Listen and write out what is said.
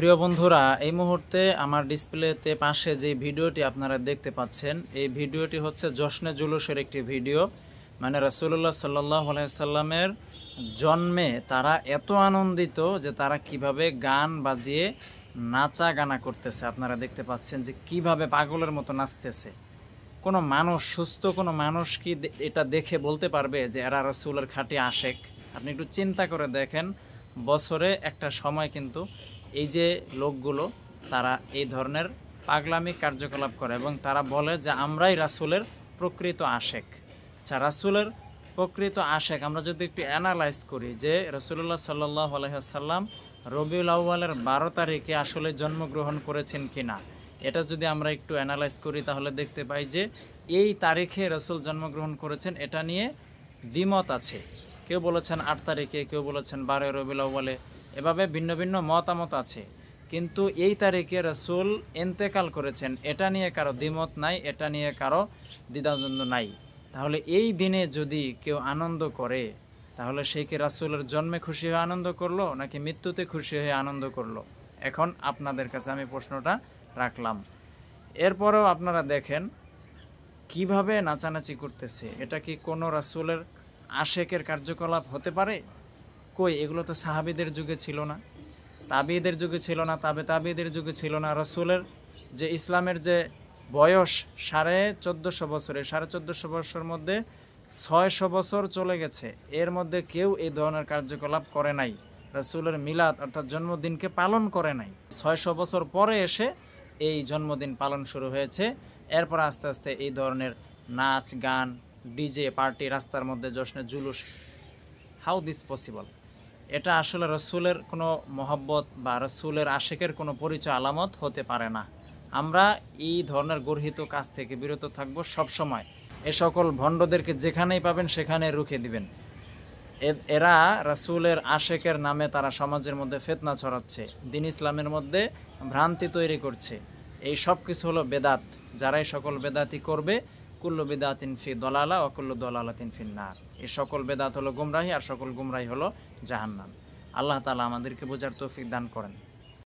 প্রিয় বন্ধুরা, এই মুহূর্তে আমার ডিসপ্লেতে পাশে যে ভিডিওটি আপনারা দেখতে পাচ্ছেন, এই ভিডিওটি হচ্ছে জশ্নে জুলুসের একটি ভিডিও। মানে রাসূলুল্লাহ সাল্লাল্লাহু আলাইহি সাল্লামের জন্মে তারা এত আনন্দিত যে তারা কিভাবে গান বাজিয়ে নাচা গানা করতেছে। আপনারা দেখতে পাচ্ছেন যে কিভাবে পাগলের মতো নাচতেছে। কোনো মানুষ, সুস্থ কোনো মানুষ কি এটা দেখে বলতে পারবে যে এরা রাসূলের খাঁটি আশেক? আপনি একটু চিন্তা করে দেখেন, বছরে একটা সময় কিন্তু এই যে লোকগুলো তারা এই ধরনের পাগলামি কার্যকলাপ করে এবং তারা বলে যে আমরাই রাসূলের প্রকৃত আশেক। আচ্ছা, রাসূলের প্রকৃত আশেক আমরা যদি একটু অ্যানালাইজ করি যে রাসূলুল্লাহ সাল্লাল্লাহু আলাইহি ওয়াসাল্লাম রবিউল আউয়ালের 12 তারিখে আসলে জন্মগ্রহণ করেছেন কিনা, এটা যদি আমরা একটু অ্যানালাইজ করি তাহলে দেখতে পাই যে এই তারিখে রাসূল জন্মগ্রহণ করেছেন এটা নিয়ে দ্বিমত আছে। কেউ বলেছেন 8 তারিখে, কেউ বলেছেন 12 রবিউল আউয়ালে, এভাবে ভিন্ন ভিন্ন মতামত আছে। কিন্তু এই তারিখে রাসূল ইন্তেকাল করেছেন এটা নিয়ে কারো দ্বিমত নাই, এটা নিয়ে কারো দ্বিধাদ্বন্দ্ব নাই। তাহলে এই দিনে যদি কেউ আনন্দ করে তাহলে সে কি রাসূলের জন্মে খুশি হয়ে আনন্দ করলো নাকি মৃত্যুতে খুশি হয়ে আনন্দ করলো? এখন আপনাদের কাছে আমি প্রশ্নটা রাখলাম। এরপরেও আপনারা দেখেন কিভাবে নাচানাচি করতেছে। এটা কি কোনো রাসূলের আশেকের কার্যকলাপ হতে পারে? কই, এগুলো তো সাহাবীদের যুগে ছিল না, তাবিঈদের যুগে ছিল না, তাবিঈদের যুগে ছিল না। রাসূলের যে ইসলামের যে বয়স 1450 বছরে, 1450 বছর মধ্যে 600 বছর চলে গেছে, এর মধ্যে কেউ এই ধরনের কার্যকলাপ করে নাই। রাসূলের মিলাদ অর্থাৎ জন্মদিনকে পালন করে নাই। 600 বছর পরে এসে এই জন্মদিন পালন শুরু হয়েছে। এরপর আস্তে আস্তে এই ধরনের নাচ গান, ডিজে পার্টি, রাস্তার মধ্যে জশ্নে জুলুস। How this possible? এটা আসলে রাসূলের কোনো মহব্বত বা রাসূলের আশেকের কোনো পরিচয় আলামত হতে পারে না। আমরা এই ধরনের গর্হিত কাজ থেকে বিরত থাকব সবসময়। এ সকল ভণ্ডদেরকে যেখানেই পাবেন সেখানে রুখে দিবেন। এরা রাসূলের আশেকের নামে তারা সমাজের মধ্যে ফিতনা ছড়াচ্ছে, দ্বীন ইসলামের মধ্যে ভ্রান্তি তৈরি করছে। এই সব কিছু হলো বেদাত। যারাই সকল বেদাতি করবে, কুল্লু বিদাতিন ফি দলালা ওয়া কুল্লু দলালাতিন ফিন নার। এই সকল বেদাত হলো গুমরাহি, আর সকল গুমরাহি হলো জাহান্নাম। আল্লাহ তাআলা আমাদেরকে বোঝার তৌফিক দান করেন।